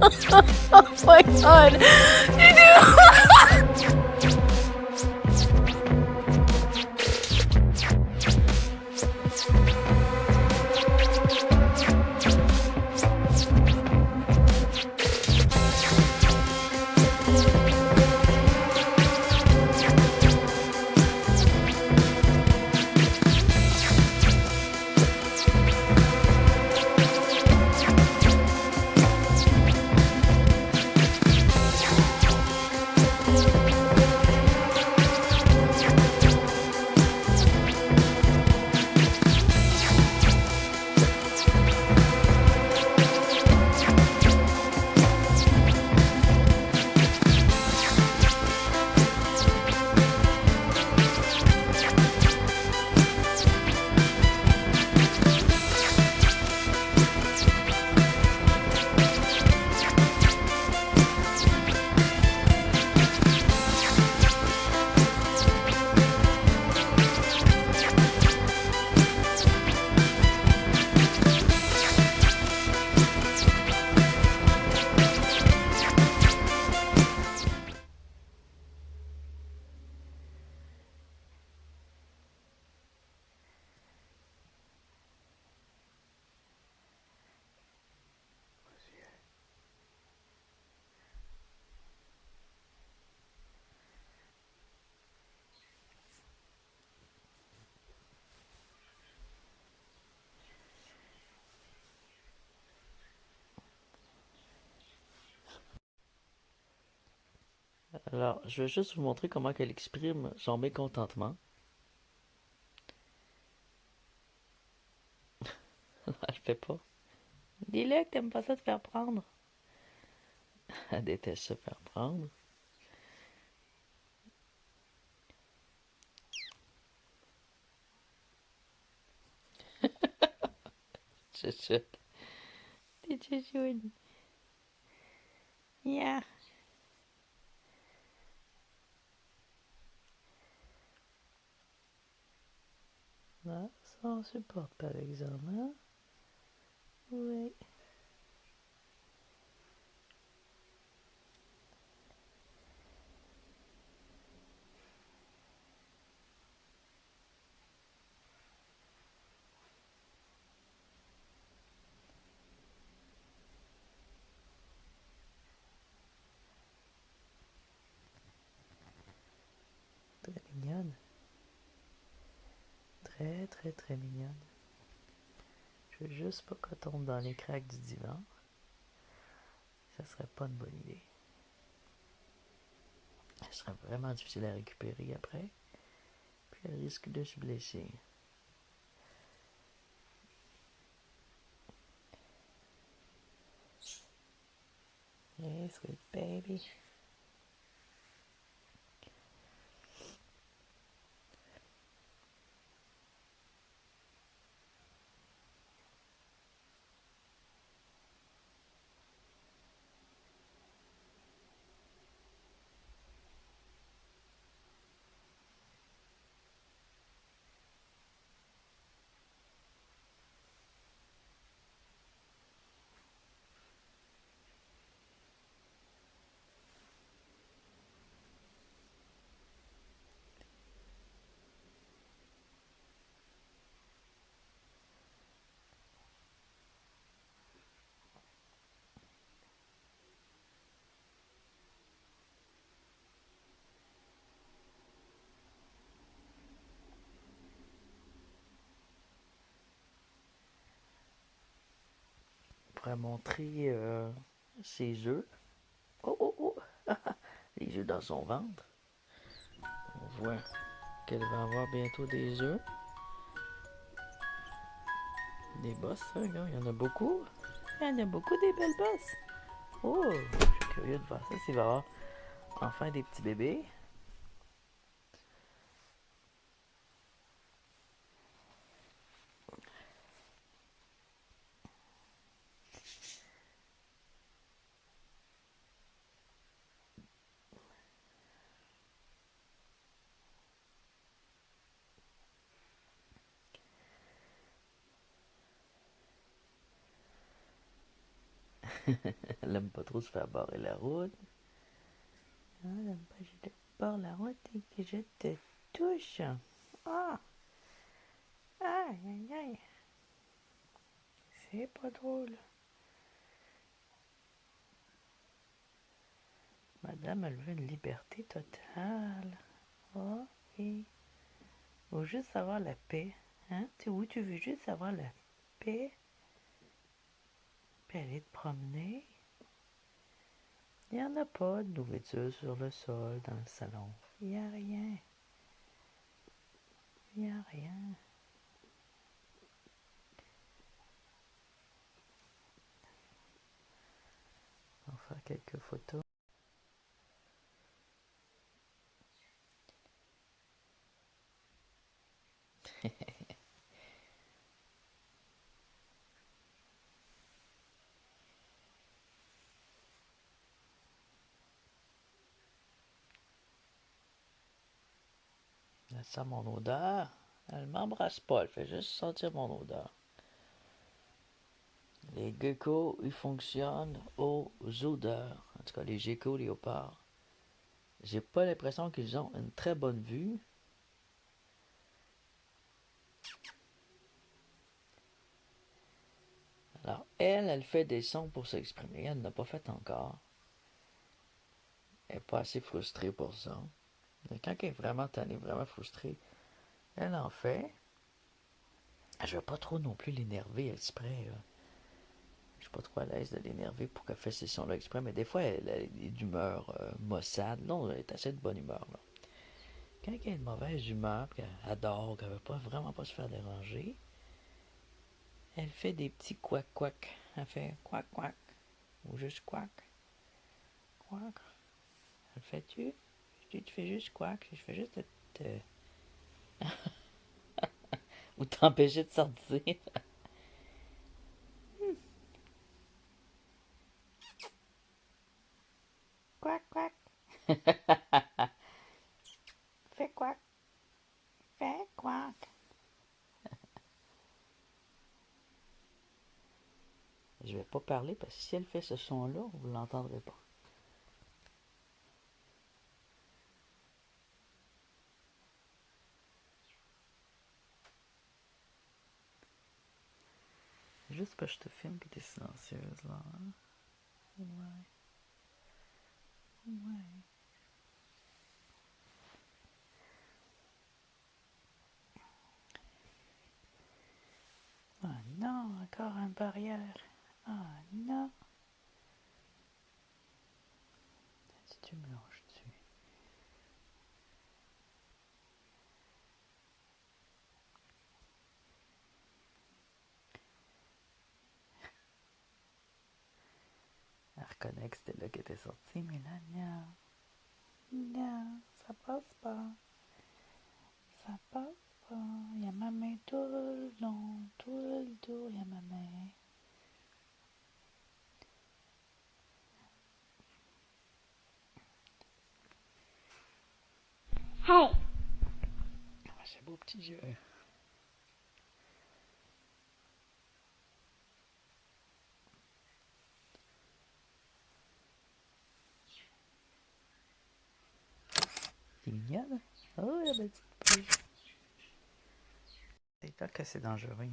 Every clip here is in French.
Oh my god. You do. Alors, je vais juste vous montrer comment elle exprime son mécontentement. Elle fait pas. Dis-le que t'aimes pas ça te faire prendre. Elle déteste se faire prendre. Chuchoute. T'es chuchoune. Yeah. Ah, ça on supporte par exemple, hein? Oui. Très mignonne. Très très très mignonne. Je veux juste pas qu'elle tombe dans les craques du divan. Ça serait pas une bonne idée. Elle serait vraiment difficile à récupérer après. Puis elle risque de se blesser. Hey, sweet baby. On pourrait montrer ses œufs. Oh oh oh! Les œufs dans son ventre. On voit qu'elle va avoir bientôt des œufs. Des bosses, hein, regarde, il y en a beaucoup. Il y en a beaucoup des belles bosses. Oh, je suis curieux de voir ça, s'il va y avoir enfin des petits bébés. Elle aime pas trop se faire barrer la route. Ah, j'aime pas que je te barre la route et que je te touche. Ah! Aïe, aïe, aïe. C'est pas drôle. Madame, elle veut une liberté totale. Oh, oui. Faut juste avoir la paix. Hein? Oui, tu veux juste avoir la paix. Puis aller te promener. Il n'y en a pas de nourriture sur le sol, dans le salon. Il n'y a rien. Il n'y a rien. On va faire quelques photos. Elle sent mon odeur. Elle m'embrasse pas, elle fait juste sentir mon odeur. Les geckos, ils fonctionnent aux odeurs. En tout cas, les geckos léopards. J'ai pas l'impression qu'ils ont une très bonne vue. Alors, elle fait des sons pour s'exprimer. Elle n'a pas fait encore. Elle n'est pas assez frustrée pour ça. Mais quand elle est vraiment tannée, vraiment frustrée, elle en fait. Je veux pas trop non plus l'énerver exprès. Je suis pas trop à l'aise de l'énerver pour qu'elle fasse ces sons-là exprès. Mais des fois, elle est d'humeur maussade. Non, elle est assez de bonne humeur. Là. Quand elle est de mauvaise humeur, qu'elle adore, qu'elle veut pas, vraiment pas se faire déranger, elle fait des petits quack-quack. Elle fait quack-quack. Ou juste quack. Quack. Elle fait-tu? Tu fais juste quack. Je fais juste te... ou t'empêcher de sortir. Quack, quack. Fais quack. Fais quack. Je vais pas parler parce que si elle fait ce son-là, vous l'entendrez pas. Juste parce que je te filme que t'es silencieuse là. Hein? Ouais. Ouais. Ah non, encore une barrière. Ah non. Si tu me longes dessus. Elle reconnaît que c'était là qu'elle était sortie, mais là, non. Non, ça passe pas. Ça passe pas. Il y a ma main tout le long, tout le tour, il y a ma main. Hey! Ah, c'est beau petit jeu. C'est mignonne. Oh, la petite poule. C'est clair que c'est dangereux. Il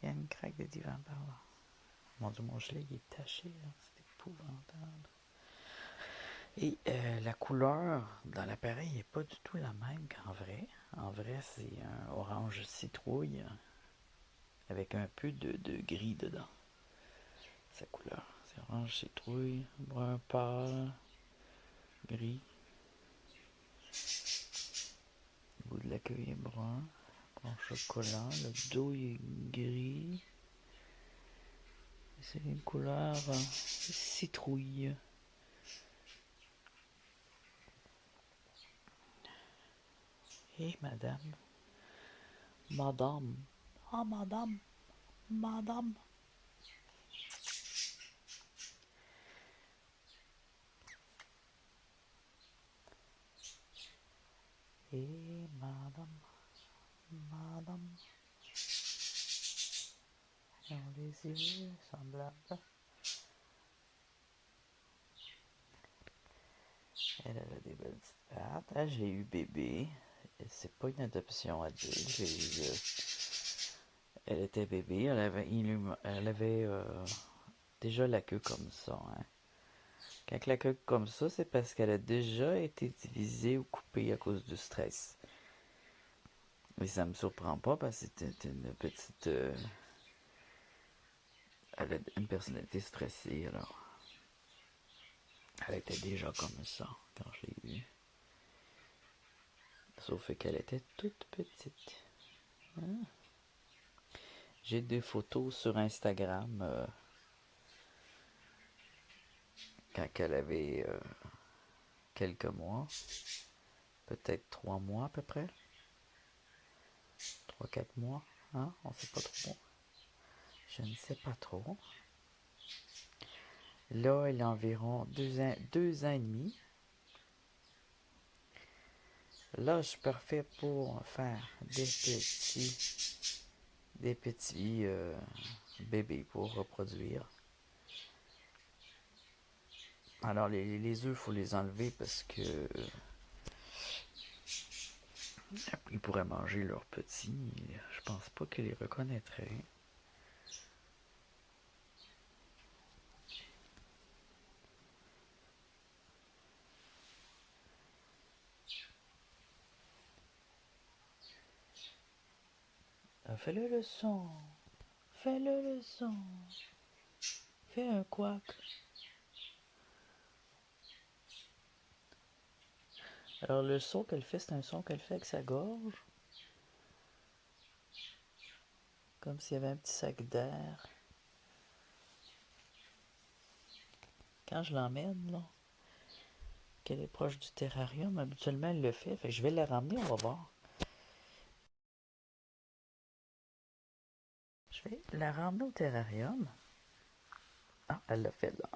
y a une craque de divan par là. Mon Dieu, mon gilet, il est taché. Là. C'est épouvantable. Et la couleur dans l'appareil n'est pas du tout la même qu'en vrai. En vrai, c'est un orange citrouille avec un peu de gris dedans. Sa couleur. C'est orange citrouille, brun pâle, gris. Le bout de la queue est brun. Brun chocolat. Le dos est gris. C'est une couleur citrouille. Et madame. Madame. Ah, madame. Madame. Et madame. Madame. Ils ont les yeux semblables Elle a des belles petites pattes. Elle, je l'ai eu bébé. C'est pas une adoption adulte. Elle était bébé. Elle avait déjà la queue comme ça. Hein. Quand la queue comme ça, c'est parce qu'elle a déjà été divisée ou coupée à cause du stress. Mais ça me surprend pas parce que c'était une petite. Elle a une personnalité stressée, alors. Elle était déjà comme ça quand je l'ai eue. Sauf qu'elle était toute petite. Hein? J'ai des photos sur Instagram quand elle avait quelques mois. Peut-être 3 mois à peu près. 3, 4 mois. Hein? On sait pas trop. Je ne sais pas trop. Là, elle a environ 2 ans et demi. L'âge parfait pour faire des petits bébés pour reproduire. Alors les œufs, il faut les enlever parce que ils pourraient manger leurs petits. Je pense pas qu'ils les reconnaîtraient. Fais-le le son. Fais-le le son. Fais un quack. Alors le son qu'elle fait, c'est un son qu'elle fait avec sa gorge. Comme s'il y avait un petit sac d'air. Quand je l'emmène, là, qu'elle est proche du terrarium, habituellement elle le fait. Fait que je vais la ramener, on va voir. Je vais la ramener au terrarium. Ah, elle l'a fait là.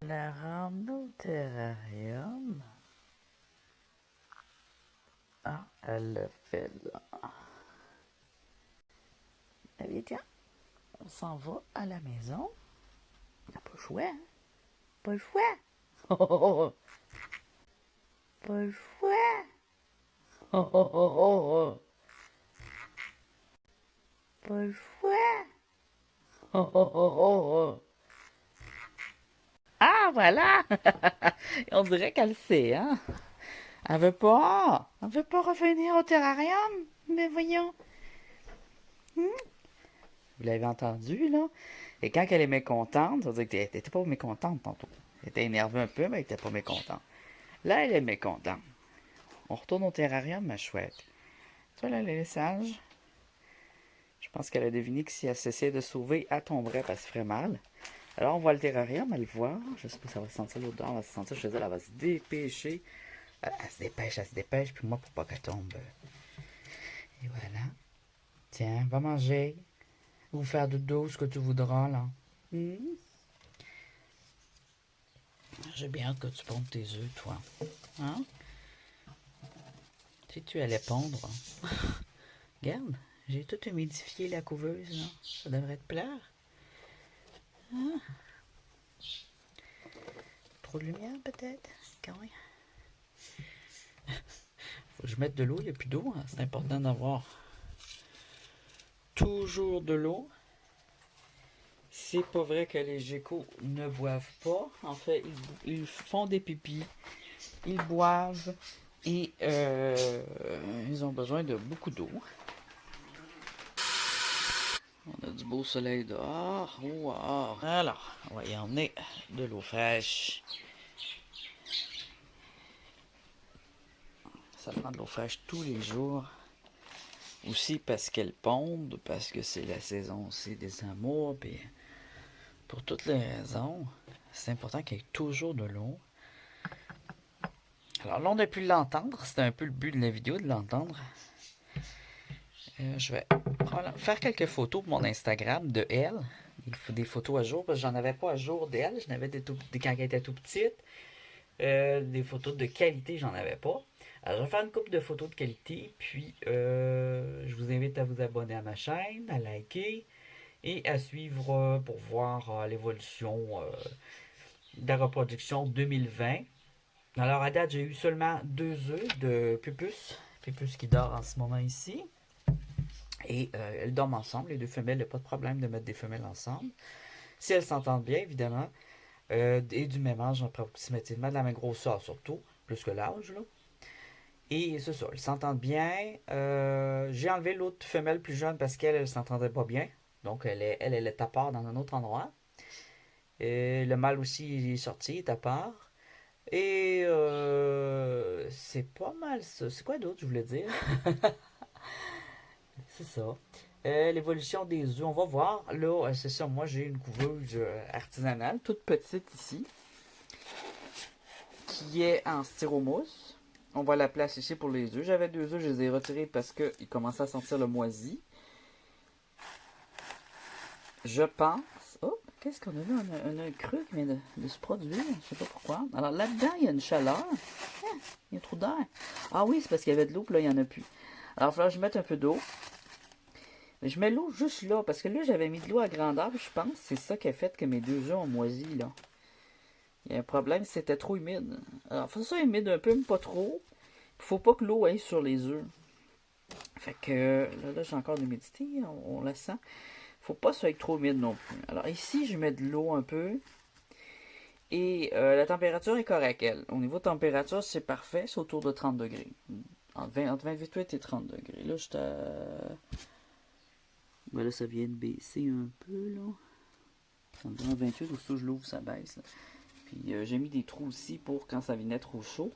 La ramener au terrarium. Ah, elle l'a fait là. Allez, tiens, on s'en va à la maison. On n'a pas le choix, hein? Pas le choix. Oh, oh, oh. Pas le choix. Oh, oh, oh, oh. Pas le choix. Oh, oh, oh, oh. Ah, voilà. On dirait qu'elle sait, hein? Elle veut pas. Elle veut pas revenir au terrarium. Mais voyons. Vous l'avez entendu, là? Et quand elle est mécontente, ça veut dire qu'elle n'était pas mécontente tantôt. Elle était énervée un peu, mais elle n'était pas mécontente. Là, elle est mécontente. On retourne au terrarium, ma chouette. Tu vois, là, elle est sage. Je pense qu'elle a deviné que si elle s'essayait de sauver, elle tomberait parce qu'elle ferait mal. Alors, on voit le terrarium, elle le voit. Je sais pas si elle va sentir l'odeur, elle va se sentir chez elle, elle va se dépêcher. Elle se dépêche, puis moi, pour pas qu'elle tombe. Et voilà. Tiens, va manger. Ou faire dodo, ce que tu voudras, là. J'ai bien hâte que tu pondes tes œufs, toi. Hein? Si tu allais pondre. Regarde, j'ai tout humidifié la couveuse, là. Ça devrait te plaire. Hein? Trop de lumière, peut-être? Quand même. Faut que je mette de l'eau, il n'y a plus d'eau. Hein. C'est important d'avoir toujours de l'eau. C'est pas vrai que les geckos ne boivent pas. En fait, ils font des pipis, ils boivent et ils ont besoin de beaucoup d'eau. On a du beau soleil dehors. Wow. Alors, on va y emmener de l'eau fraîche. Ça prend de l'eau fraîche tous les jours. Aussi parce qu'elles pondent, parce que c'est la saison aussi des amours, puis pour toutes les raisons, c'est important qu'il y ait toujours de l'eau. Alors là, on a pu l'entendre, c'était un peu le but de la vidéo, de l'entendre. Je vais faire quelques photos pour mon Instagram de elle. Il faut des photos à jour, parce que j'en avais pas à jour d'elle, j'en avais quand elle était tout petite. Des photos de qualité, j'en avais pas. Alors, je vais faire une couple de photos de qualité, puis je vous invite à vous abonner à ma chaîne, à liker et à suivre pour voir l'évolution de la reproduction 2020. Alors à date, j'ai eu seulement 2 œufs de Pupus. Pupus qui dort en ce moment ici. Et elles dorment ensemble, les 2 femelles. Il n'y a pas de problème de mettre des femelles ensemble. Si elles s'entendent bien, évidemment. Et du même âge, approximativement, de la même grosseur surtout, plus que l'âge, là. Et c'est ça, elles s'entendent bien. J'ai enlevé l'autre femelle plus jeune parce qu'elle, elle s'entendait pas bien. Donc elle est à part dans un autre endroit. Et le mâle aussi, il est sorti, il est à part. Et c'est pas mal ça. C'est quoi d'autre, je voulais dire? C'est ça. L'évolution des œufs, on va voir. Là, c'est ça, moi j'ai une couveuse artisanale, toute petite ici, qui est en styromousse. On va la placer ici pour les œufs. J'avais 2 œufs, je les ai retirés parce qu'ils commençaient à sentir le moisi. Je pense... Oh, qu'est-ce qu'on a là? On a un creux qui vient de se produire. Je sais pas pourquoi. Alors là-dedans, il y a une chaleur. Ah, il y a trop d'air. Ah oui, c'est parce qu'il y avait de l'eau, puis là, il n'y en a plus. Alors, il va falloir que je mette un peu d'eau. Je mets l'eau juste là, parce que là, j'avais mis de l'eau à grandeur, puis je pense que c'est ça qui a fait que mes 2 œufs ont moisi, là. Il y a un problème, c'était trop humide. Alors, faut ça humide un peu, mais pas trop. Il faut pas que l'eau aille sur les œufs. Fait que, là j'ai encore de l'humidité, on la sent. Faut pas que ça soit trop humide non plus. Alors ici, je mets de l'eau un peu. Et la température est correcte, elle. Au niveau de température, c'est parfait. C'est autour de 30 degrés. Entre 28 et 30 degrés. Là, j'étais à... Ben là, ça vient de baisser un peu, là. En 28, aussitôt je l'ouvre, ça baisse. Là. Puis j'ai mis des trous aussi pour quand ça venait trop chaud.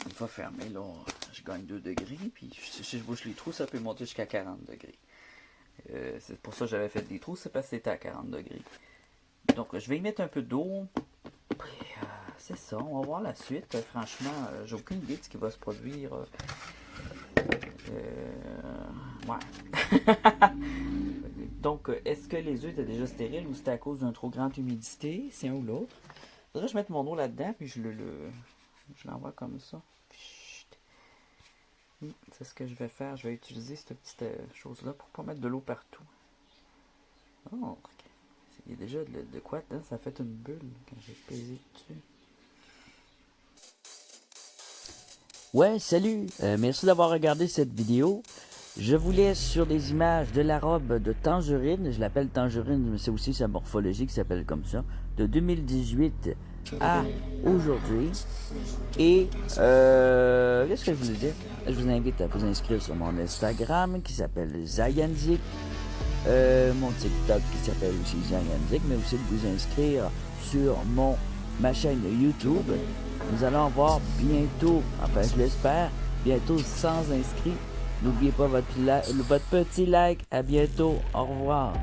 Une fois fermé, là, je gagne 2 degrés. Puis si je bouche les trous, ça peut monter jusqu'à 40 degrés. C'est pour ça que j'avais fait des trous, c'est parce que c'était à 40 degrés. Donc je vais y mettre un peu d'eau. C'est ça, on va voir la suite. Franchement, j'ai aucune idée de ce qui va se produire. Ouais. Donc, est-ce que les œufs étaient déjà stériles ou c'était à cause d'une trop grande humidité? C'est un ou l'autre. Faudrait que je mette mon eau là-dedans, puis je l'envoie comme ça. C'est ce que je vais faire. Je vais utiliser cette petite chose-là pour pas mettre de l'eau partout. Oh, il y a déjà de quoi dedans. Ça fait une bulle quand j'ai pesé dessus. Ouais, salut! Merci d'avoir regardé cette vidéo. Je vous laisse sur des images de la robe de Tangerine. Je l'appelle Tangerine, mais c'est aussi sa morphologie qui s'appelle comme ça. De 2018 à aujourd'hui. Et, qu'est-ce que je voulais dire? Je vous invite à vous inscrire sur mon Instagram qui s'appelle Zayanzik. Mon TikTok qui s'appelle aussi Zayanzik, mais aussi de vous inscrire sur ma chaîne YouTube. Nous allons avoir bientôt, enfin je l'espère, bientôt 100 inscrits. N'oubliez pas votre petit like. À bientôt. Au revoir.